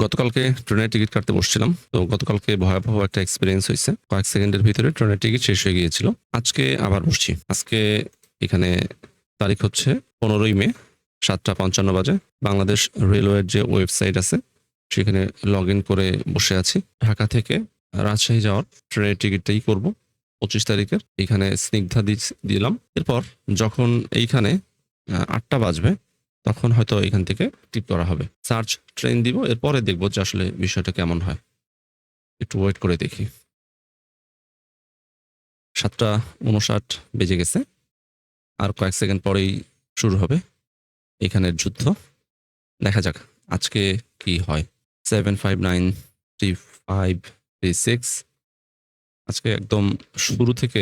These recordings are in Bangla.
গতকালকে ট্রেনের টিকিট কাটতে বসছিলাম। তো গতকালকে ভয়াবহ একটা এক্সপেরিয়েন্স হইছে। কয়েক সেকেন্ডের ভিতরে ট্রেনের টিকিট শেষ হয়ে গিয়েছিল। আজকে আবার বসছি। আজকে এখানে তারিখ হচ্ছে 15ই মে 7:55 বাজে। বাংলাদেশ রেলওয়ের যে ওয়েবসাইট আছে সেখানে লগইন করে বসে আছি। ঢাকা থেকে রাজশাহী যাওয়ার ট্রেনের টিকিটটাই করব 25 তারিখের। এখানে স্নিগ্ধা দিলাম। এরপর যখন এইখানে 8টা বাজবে তখন হয়তো এখান থেকে টিপ করা হবে। সার্চ ট্রেন দিব, এরপরে দেখব যে আসলে বিষয়টা কেমন হয়। একটু ওয়েট করে দেখি। 7:59 বেজে গেছে। আর কয়েক সেকেন্ড পরেই শুরু হবে এখানের যুদ্ধ। দেখা যাক আজকে কি হয়। 7593536 আজকে একদম শুরু থেকে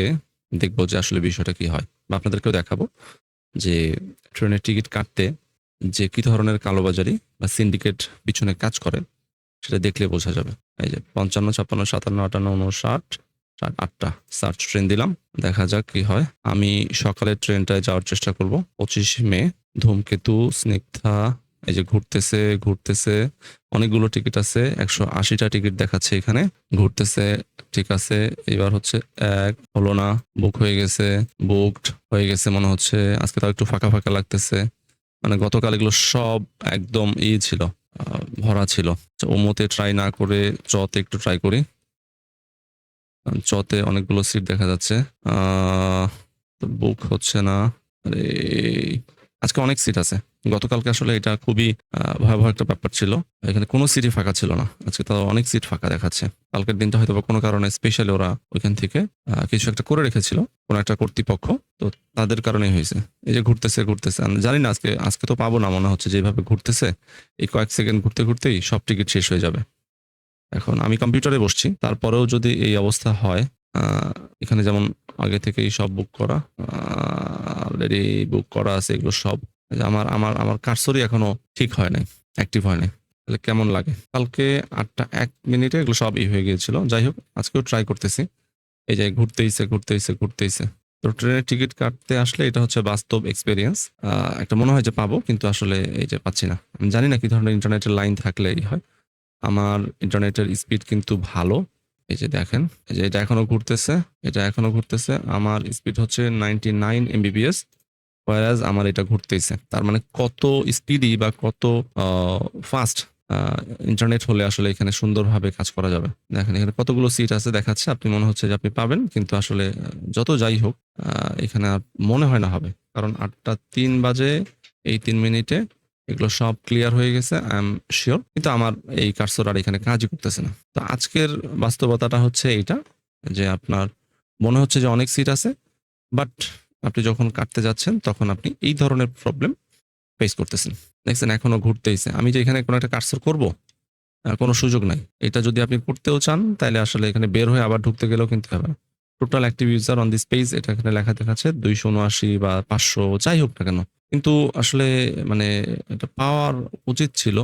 দেখব যে আসলে বিষয়টা কি হয়, বা আপনাদেরকেও দেখাবো যে ট্রেনের টিকিট কাটতে যে কি ধরনের কালোবাজারি বা সিন্ডিকেট পিছনে কাজ করে সেটা দেখলে বোঝা যাবে। এই যে 55, 56, 57, 58, 59, 60, 8টা সার্চ ট্রেন দিলাম। দেখা যাক কি হয়। আমি সকালের ট্রেনটায় যাওয়ার চেষ্টা করব। 25 মে ধূমকেতু, স্নিগ্ধা এই যে ঘুরতেছে। অনেকগুলো টিকিট আছে। 180টা টিকিট দেখাচ্ছে এখানে। ঘুরতেছে, ঠিক আছে। এবার হচ্ছে এক হলো না, বুক হয়ে গেছে, বুকড হয়ে গেছে মনে হচ্ছে। আজকে তাও একটু ফাঁকা ফাঁকা লাগতেছে। মানে গতকাল এগুলো সব একদম ছিল, ভরা ছিল। ওমোতে ট্রাই না করে চতে একটু ট্রাই করি। চতে অনেকগুলো সিট দেখা যাচ্ছে। বুক হচ্ছে না। আরে আজকে অনেক সিট আছে। গতকালকে আসলে এটা খুবই ভয়াবহ একটা ব্যাপার ছিল। এখানে কোনো সিটই ফাঁকা ছিল না। আজকে তো অনেক সিট ফাঁকা দেখাচ্ছে। কালকের দিনটা হয়তো বা কোনো কারণে স্পেশালি ওরা ওইখান থেকে কিছু একটা করে রেখেছিল, কোনো একটা কর্তৃপক্ষ। তো তাদের কারণেই হয়েছে। এই যে ঘুরতেছে আমি জানি না আজকে আজকে তো পাবো না মনে হচ্ছে। যেভাবে ঘুরতেছে এই কয়েক সেকেন্ড ঘুরতে ঘুরতেই সব টিকিট শেষ হয়ে যাবে। এখন আমি কম্পিউটারে বসছি, তারপরেও যদি এই অবস্থা হয়, এখানে যেমন আগে থেকেই সব বুক করা, অলরেডি বুক করা আছে এগুলো সব। এই যে আমার আমার আমার কার্সরই এখনো ঠিক হয় নাই, অ্যাক্টিভ হয় নাই। তাহলে কেমন লাগে? কালকে 8টা 1 মিনিটে এগুলো সব হয়ে গিয়েছিল। যাই হোক আজকেও ট্রাই করতেছি। এই যে ঘুরতেইছে। তো ট্রেনের টিকিট কাটতে আসলে এটা হচ্ছে বাস্তব এক্সপেরিয়েন্স। একটা মনে হয় যে পাবো, কিন্তু আসলে এই যে পাচ্ছি না। আমি জানি না কি ধরনের ইন্টারনেটের লাইন থাকলে এই হয়। আমার ইন্টারনেটের স্পিড কিন্তু ভালো। এই যে দেখেন, এই যে এটা এখনো ঘুরতেছে। আমার স্পিড হচ্ছে 99 এমবিপিএস, whereas আমার এটা ঘুরতেইছে। তার মানে কত স্পিডি বা কত ফাস্ট ইন্টারনেট হলে আসলে এখানে সুন্দরভাবে কাজ করা যাবে। দেখেন এখানে কতগুলো সিট আছে দেখাচ্ছে। আপনি মনে হচ্ছে যে আপনি পাবেন, কিন্তু আসলে যত যাই হোক এখানে আর মনে হয় না হবে। কারণ 8টা 3 বাজে, এই 3 মিনিটে এগুলো সব ক্লিয়ার হয়ে গেছে, আই এম শিওর। কিন্তু আমার এই কার্সর আর এখানে কাজই করতেছে না। তো আজকের বাস্তবতাটা হচ্ছে এইটা, যে আপনার মনে হচ্ছে যে অনেক সিট আছে, বাট আপনি যখন কাটতে যাচ্ছেন তখন আপনি এই ধরনের প্রবলেম ফেস করতেছেন। দেখছেন এখনো ঘুরতেইছে। আমি যে এখানে কোনো একটা কার্সর করব, কোনো সুযোগ নাই। এটা যদি আপনি করতেও চান তাহলে আসলে এখানে বের হয়ে আবার ঢুকতে গেলেও কিন্তু হবে না। Total active user on this page এটা এখানে লেখা দেখাচ্ছে 279 বা 500, যাই হোক না কেন। কিন্তু আসলে মানে এটা পাওয়ার উচিত ছিল।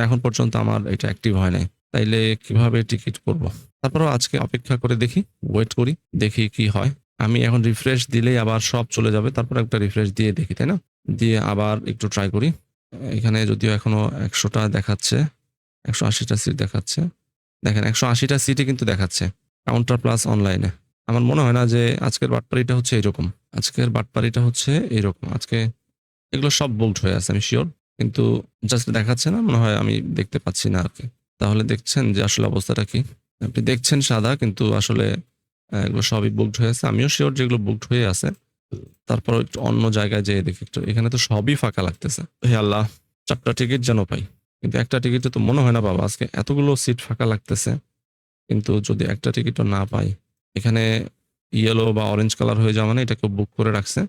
এখন পর্যন্ত আমার এটা অ্যাক্টিভ হয় নাই। তাইলে কিভাবে টিকিট করব? তারপরেও আজকে অপেক্ষা করে দেখি, ওয়েট করি, দেখি কি হয়। আমি এখন রিফ্রেশ দিলেই আবার সব চলে যাবে। তারপর একটা রিফ্রেশ দিয়ে দেখি, তাই না? দিয়ে আবার একটু ট্রাই করি। এখানে যদিও এখনো 100টা দেখাচ্ছে, 180টা সিট দেখাচ্ছে। দেখেন 180টা সিটই কিন্তু দেখাচ্ছে কাউন্টার প্লাস অনলাইনে। আমার মনে হয় না যে আজকের বাটপারিটা হচ্ছে এরকম। আজকে এগুলো সব বুকড হয়ে আছে, আমি শিওর। কিন্তু জাস্ট দেখাচ্ছে না, মনে হয় আমি দেখতে পাচ্ছি না আরকি। তাহলে দেখছেন যে আসলে অবস্থাটা কি? আপনি দেখছেন সাদা, কিন্তু আসলে এগুলো সবই বুকড হয়ে আছে। আমিও শিওর যে এগুলো বুকড হয়ে আছে। তারপরেও একটু অন্য জায়গায় যেয়ে দেখি একটু। এখানে তো সবই ফাঁকা লাগতেছে। হে আল্লাহ! 4টা টিকিট যেন পাই। কিন্তু একটা টিকিটে তো মনে হয় না পাবো। আজকে এতগুলো সিট ফাঁকা লাগতেছে। কিন্তু যদি একটা টিকিটও না পাই, এখানে ইয়েলো বা অরেঞ্জ কালার হয়ে যাওয়া মানে এটা কেউ বুক করে রাখছে।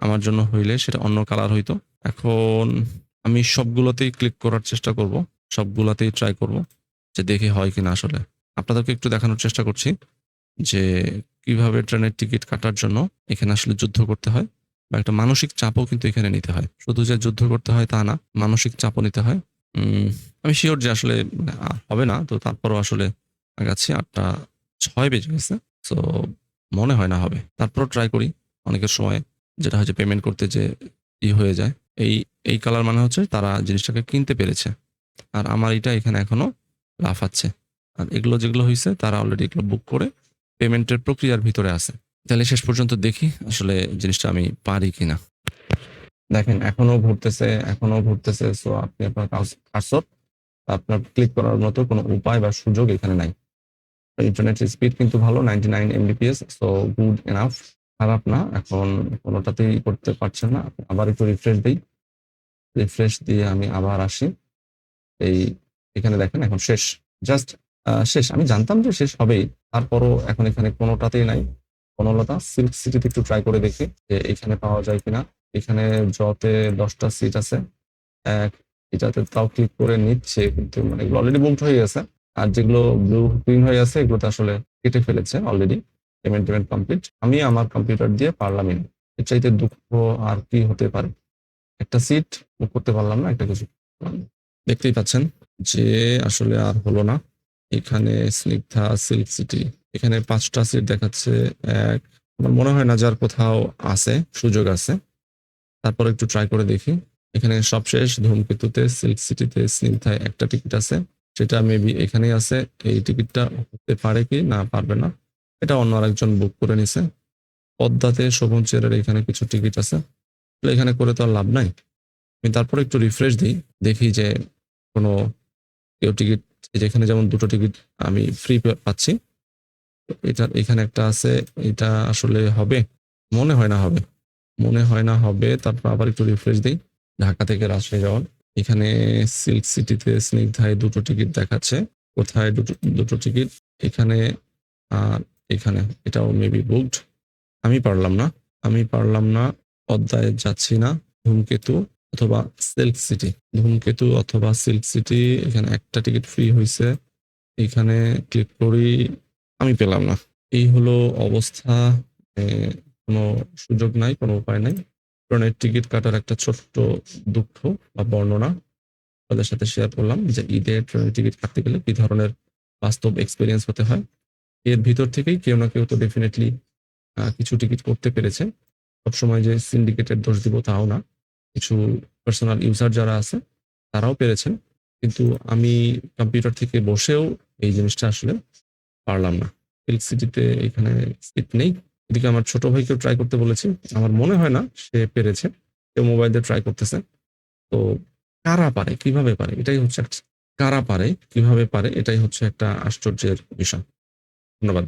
আমার জন্য হইলে সেটা অন্য কালার হইতো। এখন আমি সবগুলোতেই ক্লিক করার চেষ্টা করব। সবগুলাতেই ট্রাই করব যে দেখি হয় কিনা আসলে। আপনাদেরকে একটু দেখানোর চেষ্টা করছি যে কিভাবে ট্রেনের টিকিট কাটার জন্য এখানে আসলে যুদ্ধ করতে হয়, বা একটা মানসিক চাপও কিন্তু এখানে নিতে হয়। শুধু যে যুদ্ধ করতে হয় তা না, মানসিক চাপও নিতে হয়। আমি শিওর যে আসলে হবে না। তো তারপরও আসলে আগাচ্ছি। 8টা 6 বেজে গেছে। সো মনে হয় না হবে। তারপরও ট্রাই করি। অনেকের সময় যেটা হয় যে পেমেন্ট করতে যে হয়ে যায়। এই এই কালার মানে হচ্ছে তারা জিনিসটাকে কিনতে পেরেছে। আর আমার এটা এখানে এখনো লাফাচ্ছে। আর এগুলো যেগুলো হইছে তারা অলরেডি এগুলো বুক করে পেমেন্টের প্রক্রিয়ার ভিতরে আছে। তাহলে শেষ পর্যন্ত দেখি আসলে জিনিসটা আমি পারি কিনা। দেখেন এখনো ঘুরতেছে। সো আপনি আপনার কার্সর আপনার ক্লিক করার মতো কোনো উপায় বা সুযোগ এখানে নাই। ইন্টারনেট স্পিড কিন্তু ভালো 99 Mbps, সো গুড এনাফ, খারাপ না। এখন কোনোটাতেই করতে পারছেন না। আবার একটু রিফ্রেশ দিই। রিফ্রেশ দিয়ে আমি আবার আসি। এই এখানে দেখেন এখন শেষ। জাস্ট শেষ। আমি জানতাম যে শেষ হবেই। তারপরও এখন এখানে কোনোটাতেই নাই বনলতা। সিল্ক সিটিতে একটু ট্রাই করে দেখি যে এখানে পাওয়া যায় কিনা। এখানে জতে 10টা সিট আছে। এটাতে তাও ক্লিক করে নিচ্ছে কিন্তু মানে এগুলো অলরেডি বুকড হয়ে গেছে। আর যেগুলো ব্লু গ্রিন হয়ে আছে এগুলোতে আসলে কেটে ফেলেছে অলরেডি। Payment complete. আমি আমার কম্পিউটার দিয়ে পারলামই না। এর চাইতে দুঃখ আর কি হতে পারে। একটা সিট বুক করতে পারলাম না, একটা কিছু করলাম না। দেখতেই পাচ্ছেন যে আসলে আর হলো না। এখানে স্নিগ্ধা সিল্ক সিটি, এখানে 5টা সিট দেখাচ্ছে। এক, আমার মনে হয় না যার কোথাও আছে, সুযোগ আছে। তারপর একটু ট্রাই করে দেখি। এখানে সবশেষ ধূমকেতুতে, সিল্ক সিটিতে, স্নিগ্ধায় একটা টিকিট আছে। সেটা মেবি এখানেই আছে। এই টিকিটটা হতে পারে কি না পারবে না, এটা অন্য আরেকজন বুক করে নিছে। পদ্মাতে শোভন চেয়ারের এখানে কিছু টিকিট আছে। এখানে করে তো আর লাভ নাই। আমি তারপর একটু রিফ্রেশ দিই, দেখি যে কোনো কেউ টিকিট, যেখানে যেমন 2টো টিকিট আমি ফ্রি পাচ্ছি। এটা এখানে একটা আছে, এটা আসলে হবে? মনে হয় না হবে। তারপর আবার একটু রিফ্রেশ দিই। ঢাকা থেকে রাজশাহী যাওয়ার। এখানে সিল্ক সিটিতে স্নিগ্ধায় 2টো টিকিট দেখাচ্ছে। কোথায় দুটো টিকিট? এখানে আর এখানে। এটাও মেবি বুকড। আমি পারলাম না। পদ্মায় যাচ্ছি না। ধূমকেতু অথবা সিল্ক সিটি। ধূমকেতু অথবা সিল্ক সিটি, এখানে একটা টিকিট ফ্রি হয়েছে। এখানে ক্লিক করি, আমি পেলাম না। এই হলো অবস্থা। এ, কোনো সুযোগ নাই, কোনো উপায় নাই। ট্রেনের টিকিট কাটার একটা ছোট্ট দুঃখ বা বর্ণনা তাদের সাথে শেয়ার করলাম যে ঈদে ট্রেনের টিকিট কাটতে গেলে কি ধরনের বাস্তব এক্সপিরিয়েন্স হতে হয়। এর ভিতর থেকেই কেউ না কেউ তো ডেফিনেটলি কিছু টিকিট করতে পেরেছে। সবসময় যে সিন্ডিকেটের দোষ দিব তাও না। কিছু পার্সোনাল ইউজার যারা আছে তারাও পেরেছেন। কিন্তু আমি কম্পিউটার থেকে বসেও এই জিনিসটা আসলে পারলাম না। সিল্ক সিটিতে এখানে সিট নেই। এদিকে আমার ছোট ভাইকেও ট্রাই করতে বলেছি। আমার মনে হয় না সে পেরেছে। কেউ মোবাইল দিয়ে ট্রাই করতেছে। তো কারা পারে, কিভাবে পারে, কারা পারে, কিভাবে পারে, এটাই হচ্ছে একটা আশ্চর্যের বিষয়। ধন্যবাদ।